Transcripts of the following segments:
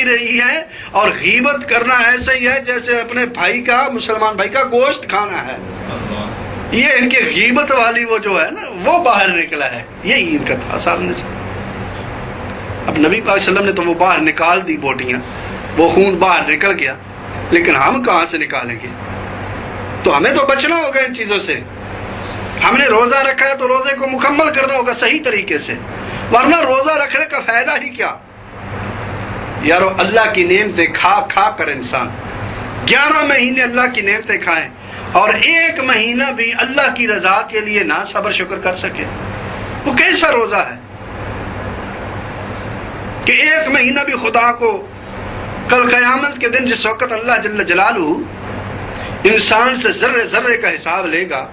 ہی رہی ہے، اور غیبت کرنا ایسا ہی ہے جیسے اپنے بھائی کا، مسلمان بھائی کا گوشت کھانا ہے۔ یہ ان کی غیبت والی وہ جو ہے نا وہ باہر نکلا ہے، یہی ان کا تھا سامنے سے۔ اب نبی پاک صلی اللہ علیہ وسلم نے تو وہ باہر نکال دی بوٹیاں، وہ خون باہر نکل گیا، لیکن ہم کہاں سے نکالیں گے؟ تو ہمیں تو بچنا ہوگا ان چیزوں سے۔ ہم نے روزہ رکھا ہے تو روزے کو مکمل کرنا ہوگا صحیح طریقے سے، ورنہ روزہ رکھنے کا فائدہ ہی کیا؟ یارو اللہ کی نعمتیں کھا کھا کر انسان 11 مہینے اللہ کی نعمتیں کھائیں اور ایک مہینہ بھی اللہ کی رضا کے لیے نہ صبر شکر کر سکے، وہ کیسا روزہ ہے کہ ایک مہینہ بھی خدا کو کل قیامت کے دن جس وقت اللہ جل جلالہ انسان سے ذرے ذرے کا حساب لے گا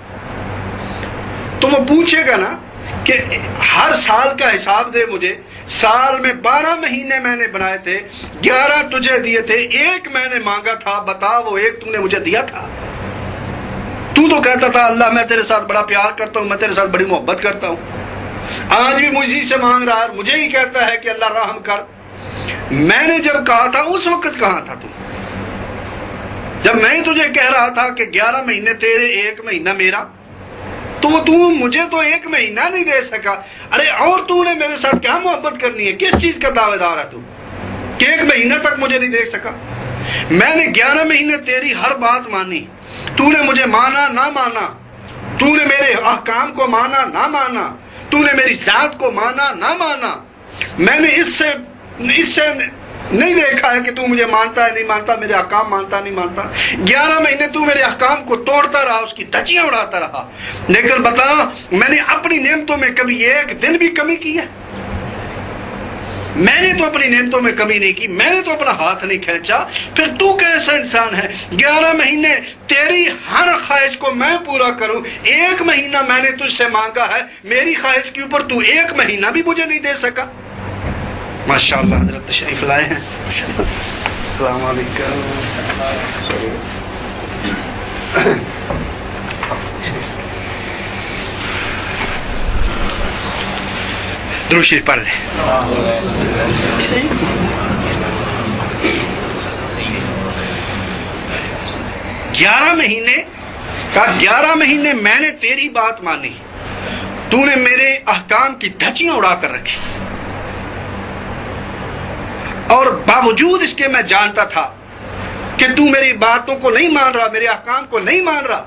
تو وہ پوچھے گا نا کہ ہر سال کا حساب دے مجھے، سال میں 12 مہینے میں نے بنائے تھے، 11 تجھے دیے تھے، ایک میں نے مانگا تھا، بتا وہ ایک تم نے مجھے دیا تھا؟ تو کہتا تھا اللہ میں تیرے ساتھ بڑا پیار کرتا ہوں، میں تیرے ساتھ بڑی محبت کرتا ہوں، آج بھی مجھے سے مانگ رہا ہے، مجھے ہی کہتا ہے کہ اللہ رحم کر۔ میں نے جب کہا تھا اس وقت کہاں تھا تو؟ جب میں تجھے کہہ رہا تھا کہ 11 مہینے تیرے ایک مہینہ میرا، تو مجھے تو ایک مہینہ نہیں دے سکا۔ ارے اور تو نے میرے ساتھ کیا محبت کرنی ہے؟ کس چیز کا دعوے دار ہے تو کہ ایک مہینہ تک مجھے نہیں دیکھ سکا؟ میں نے 11 مہینے تیری ہر بات مانی، تو نے مجھے مانا نہ مانا، تو نے میرے احکام کو مانا نہ مانا، تو نے میری ذات کو مانا نہ مانا، میں نے اس سے نہیں دیکھا ہے کہ تو مجھے مانتا ہے نہیں مانتا، میرے احکام مانتا نہیں مانتا۔ 11 مہینے تو میرے احکام کو توڑتا رہا، اس کی دھجیاں اڑاتا رہا، لیکن بتا میں نے اپنی نعمتوں میں کبھی ایک دن بھی کمی کی ہے؟ میں نے تو اپنی نعمتوں میں کمی نہیں کی، میں نے تو اپنا ہاتھ نہیں کھینچا، پھر تو کیسا انسان ہے؟ 11 مہینے تیری ہر خواہش کو میں پورا کروں، ایک مہینہ میں نے تجھ سے مانگا ہے، میری خواہش کے اوپر تو ایک مہینہ بھی مجھے نہیں دے سکا۔ ماشاءاللہ حضرت تشریف لائے ہیں، السلام علیکم۔ درود شریف پڑھ لیں۔ 11 مہینے کا 11 مہینے میں نے تیری بات مانی، تو نے میرے احکام کی دھجیاں اڑا کر رکھی، اور باوجود اس کے میں جانتا تھا کہ تو میری باتوں کو نہیں مان رہا، میرے احکام کو نہیں مان رہا،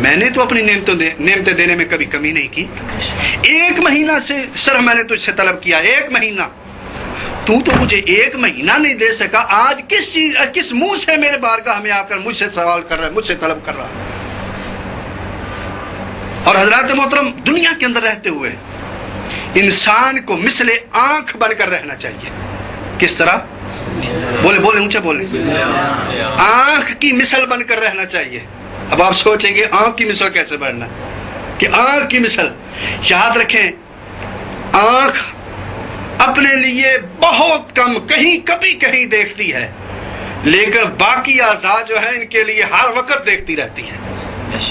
میں نے تو اپنی نعمتیں دینے میں کبھی کمی نہیں کی۔ ایک مہینہ سے صرف میں نے تجھ سے طلب کیا، ایک مہینہ، تو مجھے ایک مہینہ نہیں دے سکا۔ آج کس منہ سے میرے بارگاہ میں آ کر مجھ سے سوال کر رہا ہے، مجھ سے طلب کر رہا ہے؟ اور حضرات محترم، دنیا کے اندر رہتے ہوئے انسان کو مثل آنکھ بن کر رہنا چاہیے۔ کس طرح؟ بولے اونچا بولے۔ آنکھ کی مثل بن کر رہنا چاہیے۔ اب آپ سوچیں گے آنکھ کی مثل کیسے بننا؟ کہ آنکھ کی مثل، یاد رکھیں آنکھ اپنے لیے بہت کم کبھی کہیں دیکھتی ہے، لیکن باقی اعضاء جو ہیں ان کے لیے ہر وقت دیکھتی رہتی ہے۔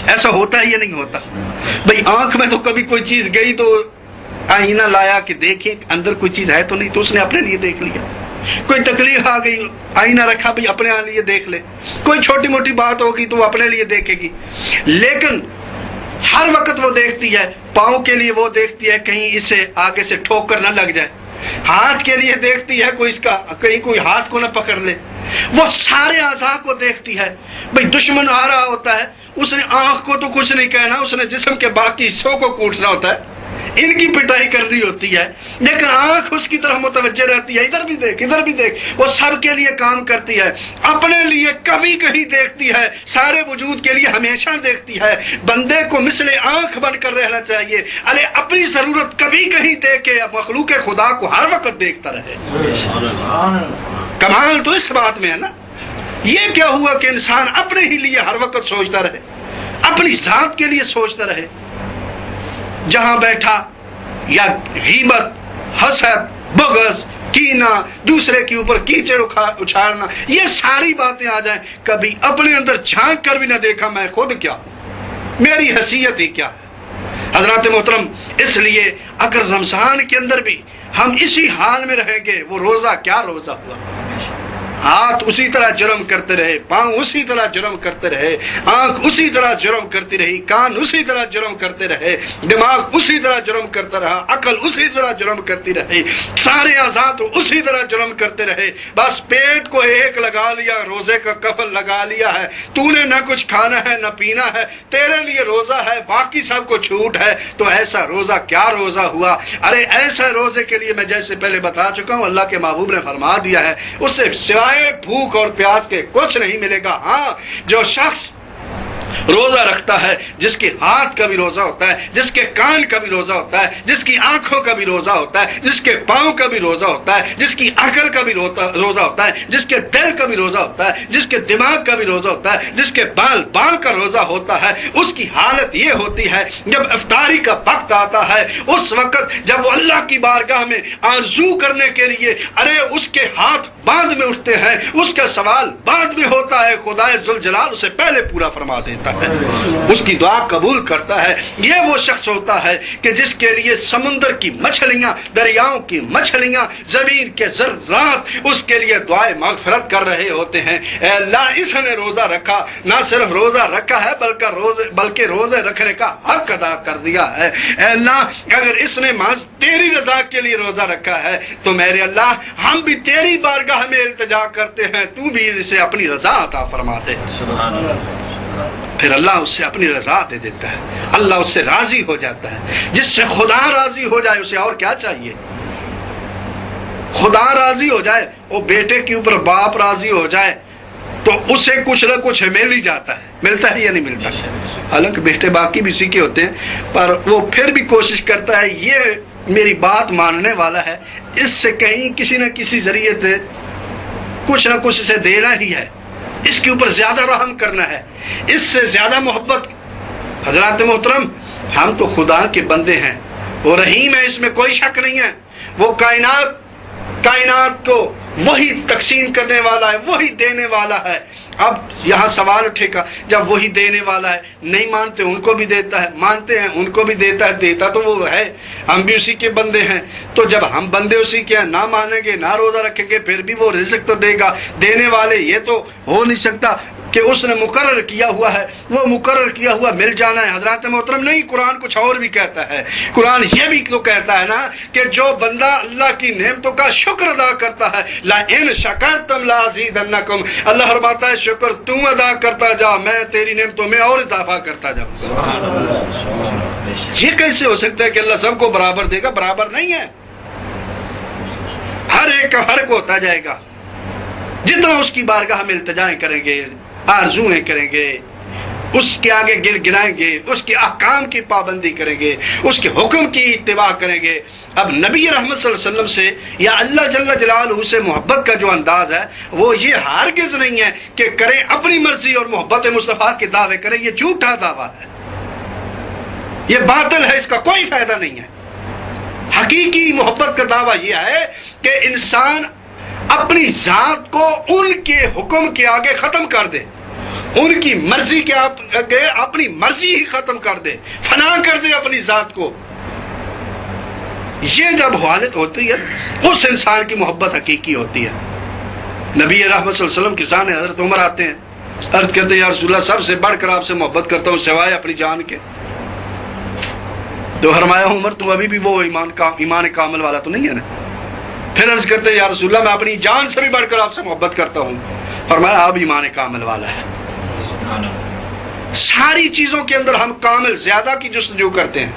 ایسا ہوتا ہے یا نہیں ہوتا؟ بھئی آنکھ میں تو کبھی کوئی چیز گئی تو آئینہ لایا کہ دیکھیں اندر کوئی چیز ہے تو نہیں، تو اس نے اپنے لیے دیکھ لیا۔ کوئی تکلیف آ گئی، آئینہ رکھا بھئی اپنے لیے دیکھ لے، کوئی چھوٹی موٹی بات ہوگی تو وہ اپنے لیے دیکھے گی، لیکن ہر وقت وہ دیکھتی ہے۔ پاؤں کے لیے وہ دیکھتی ہے کہیں اسے آگے سے ٹھوکر نہ لگ جائے، ہاتھ کے لیے دیکھتی ہے کہیں کوئی ہاتھ کو نہ پکڑ لے، وہ سارے اعضاء کو دیکھتی ہے۔ بھئی دشمن آ رہا ہوتا ہے، اس نے آنکھ کو تو کچھ نہیں کہنا، اس نے جسم کے باقی حصوں کو کوٹنا ہوتا ہے، ان کی پٹائی کرنی ہوتی ہے، لیکن آنکھ اس کی طرف متوجہ رہتی ہے، ادھر بھی دیکھ ادھر بھی دیکھ، وہ سب کے لیے کام کرتی ہے، اپنے لیے کبھی کہیں دیکھتی ہے، سارے وجود کے لیے ہمیشہ دیکھتی ہے۔ بندے کو مثل آنکھ بن کر رہنا چاہیے، ارے اپنی ضرورت کبھی کہیں دیکھے، مخلوق خدا کو ہر وقت دیکھتا رہے۔ کمال تو اس بات میں ہے نا، یہ کیا ہوا کہ انسان اپنے ہی لیے ہر وقت سوچتا رہے، اپنی ذات کے لیے سوچتا رہے، جہاں بیٹھا یا غیبت، حسد، بغض، کینہ، دوسرے کے اوپر کیچڑ اچھالنا، یہ ساری باتیں آ جائیں، کبھی اپنے اندر جھانک کر بھی نہ دیکھا میں خود کیا ہوں، میری حیثیت ہی کیا ہے۔ حضرات محترم، اس لیے اگر رمضان کے اندر بھی ہم اسی حال میں رہیں گے، وہ روزہ کیا روزہ ہوا؟ ہاتھ اسی طرح جرم کرتے رہے، پاؤں اسی طرح جرم کرتے رہے، آنکھ اسی طرح جرم کرتی رہی، کان اسی طرح جرم کرتے رہے، دماغ اسی طرح جرم کرتا رہا، عقل اسی طرح جرم کرتی رہی، سارے اعضاء اسی طرح جرم کرتے رہے، بس پیٹ کو ایک لگا لیا، روزے کا کفل لگا لیا ہے، تو نے نہ کچھ کھانا ہے نہ پینا ہے، تیرے لیے روزہ ہے، باقی سب کو چھوٹ ہے، تو ایسا روزہ کیا روزہ ہوا؟ ارے ایسے روزے کے لیے میں جیسے پہلے بتا چکا ہوں، اللہ کے محبوب نے فرما دیا ہے، اس سے سوائے بھوک اور پیاس کے کچھ نہیں ملے گا۔ ہاں، جو شخص روزہ رکھتا ہے، جس کے ہاتھ کا بھی روزہ ہوتا ہے، جس کے کان کا بھی روزہ ہوتا ہے، جس کی آنکھوں کا بھی روزہ ہوتا ہے، جس کے پاؤں کا بھی روزہ ہوتا ہے، جس کی عقل کا بھی روزہ ہوتا ہے، جس کے دل کا بھی روزہ ہوتا ہے، جس کے دماغ کا بھی روزہ ہوتا ہے، جس کے بال کا روزہ ہوتا ہے، اس کی حالت یہ ہوتی ہے جب افطاری کا وقت آتا ہے، اس وقت جب وہ اللہ کی بارگاہ میں آرزو کرنے کے لیے، ارے اس کے ہاتھ بعد میں اٹھتے ہیں، اس کا سوال بعد میں ہوتا ہے، خدائے ذوالجلال اسے پہلے پورا فرما دیتا ہے، اس کی دعا قبول کرتا ہے۔ یہ وہ شخص ہوتا ہے کہ جس کے لیے سمندر کی مچھلیاں، دریاؤں کی مچھلیاں، زمین کے ذرات اس کے لیے دعائے مغفرت کر رہے ہوتے ہیں۔ اے اللہ، اس نے روزہ رکھا، نہ صرف روزہ رکھا ہے بلکہ روزے رکھنے کا حق ادا کر دیا ہے۔ اے اللہ، اگر اس نے محض تیری رضا کے لیے روزہ رکھا ہے تو میرے اللہ، ہم بھی تیری بارگاہ میں التجا کرتے ہیں، تو بھی اسے اپنی رضا عطا فرما دے۔ سبحان اللہ۔ پھر اللہ اس سے اپنی رضا دے دیتا ہے، اللہ اس سے راضی ہو جاتا ہے۔ جس سے خدا راضی ہو جائے اسے اور کیا چاہیے؟ خدا راضی ہو جائے، وہ بیٹے کے اوپر باپ راضی ہو جائے تو اسے کچھ نہ کچھ مل ہی جاتا ہے۔ ملتا ہے یا نہیں ملتا؟ حالانکہ بیٹے باقی بھی اسی کے ہوتے ہیں، پر وہ پھر بھی کوشش کرتا ہے یہ میری بات ماننے والا ہے، اس سے کہیں کسی نہ کسی ذریعے سے کچھ نہ کچھ اسے دینا ہی ہے، اس کے اوپر زیادہ رحم کرنا ہے، اس سے زیادہ محبت۔ حضرات محترم، ہم تو خدا کے بندے ہیں، وہ رحیم ہے، اس میں کوئی شک نہیں ہے، وہ کائنات کو وہی تقسیم کرنے والا ہے، وہی دینے والا ہے۔ اب یہاں سوال اٹھے گا، جب وہی دینے والا ہے، نہیں مانتے ان کو بھی دیتا ہے، مانتے ہیں ان کو بھی دیتا ہے، دیتا تو وہ ہے، ہم بھی اسی کے بندے ہیں، تو جب ہم بندے اسی کے ہیں، نہ مانیں گے نہ روزہ رکھیں گے، پھر بھی وہ رزق تو دے گا۔ دینے والے یہ تو ہو نہیں سکتا کہ اس نے مقرر کیا ہوا ہے، وہ مقرر کیا ہوا مل جانا ہے۔ حضرات محترم، نہیں، قرآن کچھ اور بھی کہتا ہے، قرآن یہ بھی تو کہتا ہے نا کہ جو بندہ اللہ کی نعمتوں کا شکر ادا کرتا ہے، لَإِن شَكَرْتُمْ لَأَزِيدَنَّكُمْ، اللہ فرماتا ہے شکر تم ادا کرتا جا، میں تیری نعمتوں میں اور اضافہ کرتا جاؤں گا۔ یہ کیسے ہو سکتا ہے کہ اللہ سب کو برابر دے گا؟ برابر نہیں ہے، ہر ایک کا فرق ہوتا جائے گا۔ جتنا اس کی بارگاہ میں التجائیں کریں گے، آرزویں کریں گے، اس کے آگے گر گرائیں گے، اس کے احکام کی پابندی کریں گے، اس کے حکم کی اتباع کریں گے۔ اب نبی رحمت صلی اللہ علیہ وسلم سے یا اللہ جل جلالہ سے محبت کا جو انداز ہے وہ یہ ہرگز نہیں ہے کہ کریں اپنی مرضی اور محبت مصطفیٰ کے دعوے کریں، یہ جھوٹا دعویٰ ہے، یہ باطل ہے، اس کا کوئی فائدہ نہیں ہے۔ حقیقی محبت کا دعویٰ یہ ہے کہ انسان اپنی ذات کو ان کے حکم کے آگے ختم کر دے، ان کی مرضی کے آگے اپنی مرضی ہی ختم کر دے، فنا کر دے اپنی ذات کو۔ یہ جب حالت ہوتی ہے اس انسان کی محبت حقیقی ہوتی ہے۔ نبی رحمت صلی اللہ علیہ وسلم کے سامنے حضرت عمر آتے ہیں، عرض کرتے ہیں یا رسول اللہ، سب سے بڑھ کر آپ سے محبت کرتا ہوں سوائے اپنی جان کے۔ تو فرمایا عمر تم ابھی بھی وہ ایمان کامل والا تو نہیں ہے نا؟ پھر عرض کرتے ہیں یا رسول اللہ میں اپنی جان سے بھی بڑھ کر آپ سے محبت کرتا ہوں۔ فرمایا آپ ایمان کامل والا ہے۔ ساری چیزوں کے اندر ہم کامل زیادہ کی جستجو کرتے ہیں،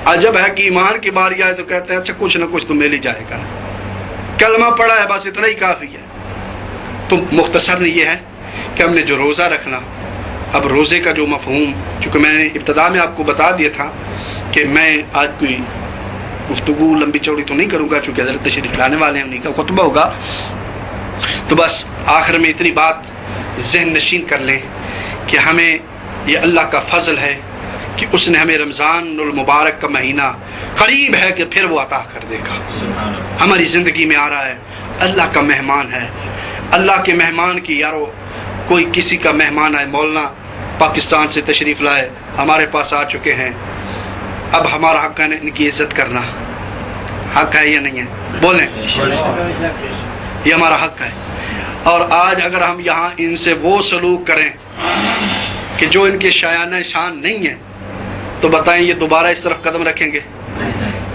عجب ہے کہ ایمان کی باری آئے تو کہتے ہیں اچھا کچھ نہ کچھ تو مل ہی جائے گا، کلمہ پڑھا ہے بس اتنا ہی کافی ہے۔ تو مختصر یہ ہے کہ ہم نے جو روزہ رکھنا، اب روزے کا جو مفہوم، چونکہ میں نے ابتدا میں آپ کو بتا دیا تھا کہ میں آج کوئی گفتگو لمبی چوڑی تو نہیں کروں گا، چونکہ حضرت تشریف لانے والے ہیں، انہیں کا خطبہ ہوگا، تو بس آخر میں اتنی بات ذہن نشین کر لیں کہ ہمیں یہ اللہ کا فضل ہے کہ اس نے ہمیں رمضان المبارک کا مہینہ قریب ہے کہ پھر وہ عطا کر دے گا، ہماری زندگی میں آ رہا ہے، اللہ کا مہمان ہے۔ اللہ کے مہمان کی یارو کوئی کسی کا مہمان ہے، مولانا پاکستان سے تشریف لائے ہمارے پاس آ چکے ہیں، اب ہمارا حق ہے ان کی عزت کرنا، حق ہے یا نہیں ہے؟ بولیں، یہ ہمارا حق ہے۔ اور آج اگر ہم یہاں ان سے وہ سلوک کریں کہ جو ان کے شایانہ شان نہیں ہے، تو بتائیں یہ دوبارہ اس طرف قدم رکھیں گے؟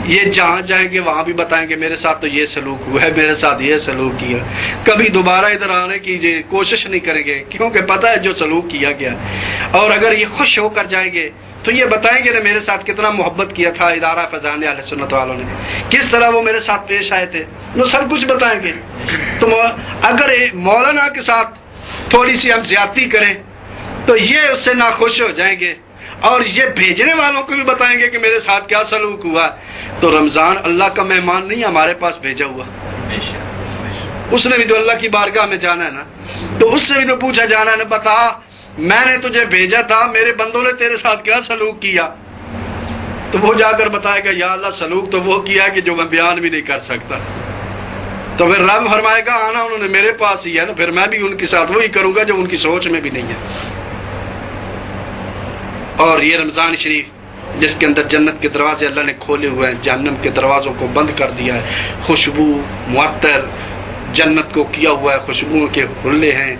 یہ جہاں جائیں گے وہاں بھی بتائیں گے میرے ساتھ تو یہ سلوک ہوا ہے، میرے ساتھ یہ سلوک کیا، کبھی دوبارہ ادھر آنے کی کوشش نہیں کریں گے، کیونکہ پتہ ہے جو سلوک کیا گیا۔ اور اگر یہ خوش ہو کر جائیں گے تو یہ بتائیں گے نا میرے ساتھ کتنا محبت کیا تھا ادارہ فیضان اہل سنت والوں نے، کس طرح وہ میرے ساتھ پیش آئے تھے، وہ سب کچھ بتائیں گے۔ تو اگر مولانا کے ساتھ تھوڑی سی ہم زیادتی کریں تو یہ اس سے ناخوش ہو جائیں گے، اور یہ بھیجنے والوں کو بھی بتائیں گے کہ میرے ساتھ کیا سلوک ہوا۔ تو رمضان اللہ کا مہمان نہیں ہمارے پاس بھیجا ہوا، اس نے بھی تو اللہ کی بارگاہ میں جانا ہے نا، تو اس سے بھی تو پوچھا جانا ہے نا، بتا میں نے تجھے بھیجا تھا، میرے بندوں نے تیرے ساتھ کیا سلوک کیا؟ تو وہ جا کر بتائے گا یا اللہ سلوک تو وہ کیا کہ جو میں بیان بھی نہیں کر سکتا۔ تو پھر رب فرمائے گا آنا انہوں نے میرے پاس ہی ہے نا، پھر میں بھی ان کے ساتھ وہی کروں گا جو ان کی سوچ میں بھی نہیں ہے۔ اور یہ رمضان شریف جس کے اندر جنت کے دروازے اللہ نے کھولے ہوئے ہیں، جہنم کے دروازوں کو بند کر دیا ہے، خوشبو معطر جنت کو کیا ہوا ہے، خوشبوؤں کے حلے ہیں،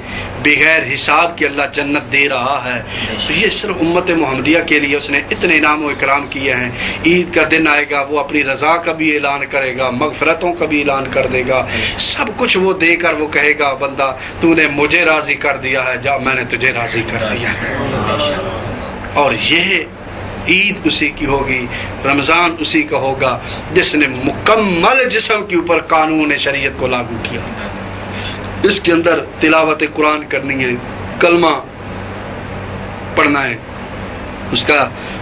بغیر حساب کے اللہ جنت دے رہا ہے۔ تو یہ صرف امت محمدیہ کے لیے اس نے اتنے انعام و اکرام کیے ہیں۔ عید کا دن آئے گا، وہ اپنی رضا کا بھی اعلان کرے گا، مغفرتوں کا بھی اعلان کر دے گا، سب کچھ وہ دے کر وہ کہے گا بندہ تو نے مجھے راضی کر دیا ہے، جا میں نے تجھے راضی کر دیا ہے۔ اور یہ عید اسی کی ہوگی، رمضان اسی کا ہوگا جس نے مکمل جسم کے اوپر قانون شریعت کو لاگو کیا۔ اس کے اندر تلاوت قرآن کرنی ہے، کلمہ پڑھنا ہے، اس کا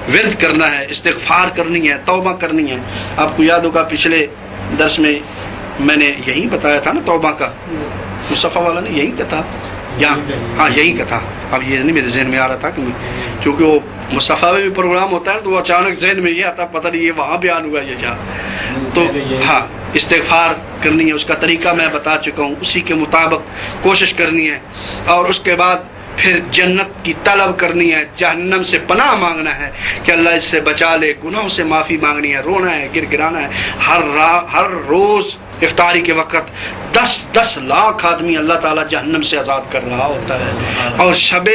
ورد کرنا ہے، استغفار کرنی ہے، توبہ کرنی ہے۔ آپ کو یاد ہوگا پچھلے درس میں میں نے یہی بتایا تھا نا، توبہ کا مصطفیٰ والا نے یہی کہا، ہاں یہی کہا، اب یہ نہیں میرے ذہن میں آ رہا تھا کیونکہ وہ مصطفیٰ میں بھی پروگرام ہوتا ہے تو وہ اچانک ذہن میں یہ آتا پتہ نہیں یہ وہاں بیان ہوا یہ کیا۔ تو ہاں استغفار کرنی ہے، اس کا طریقہ میں بتا چکا ہوں، اسی کے مطابق کوشش کرنی ہے۔ اور اس کے بعد پھر جنت کی طلب کرنی ہے، جہنم سے پناہ مانگنا ہے کہ اللہ اس سے بچا لے، گناہوں سے معافی مانگنی ہے، رونا ہے، گر گرانا ہے۔ ہر روز افطاری کے وقت 10 لاکھ آدمی اللہ تعالیٰ جہنم سے آزاد کر رہا ہوتا ہے۔ اور شب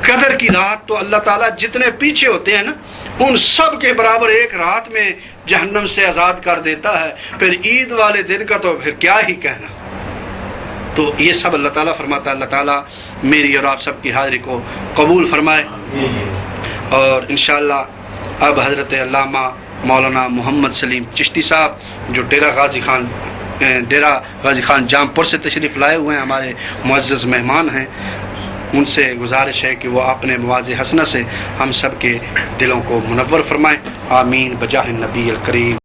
قدر کی رات تو اللہ تعالیٰ جتنے پیچھے ہوتے ہیں نا ان سب کے برابر ایک رات میں جہنم سے آزاد کر دیتا ہے۔ پھر عید والے دن کا تو پھر کیا ہی کہنا۔ تو یہ سب اللہ تعالیٰ فرماتا ہے۔ اللہ تعالیٰ میری اور آپ سب کی حاضری کو قبول فرمائے۔ اور انشاءاللہ اب حضرت علامہ مولانا محمد سلیم چشتی صاحب جو ڈیرہ غازی خان جام پور سے تشریف لائے ہوئے ہیں، ہمارے معزز مہمان ہیں، ان سے گزارش ہے کہ وہ اپنے مواضع حسنہ سے ہم سب کے دلوں کو منور فرمائیں۔ آمین بجاہ النبی الکریم۔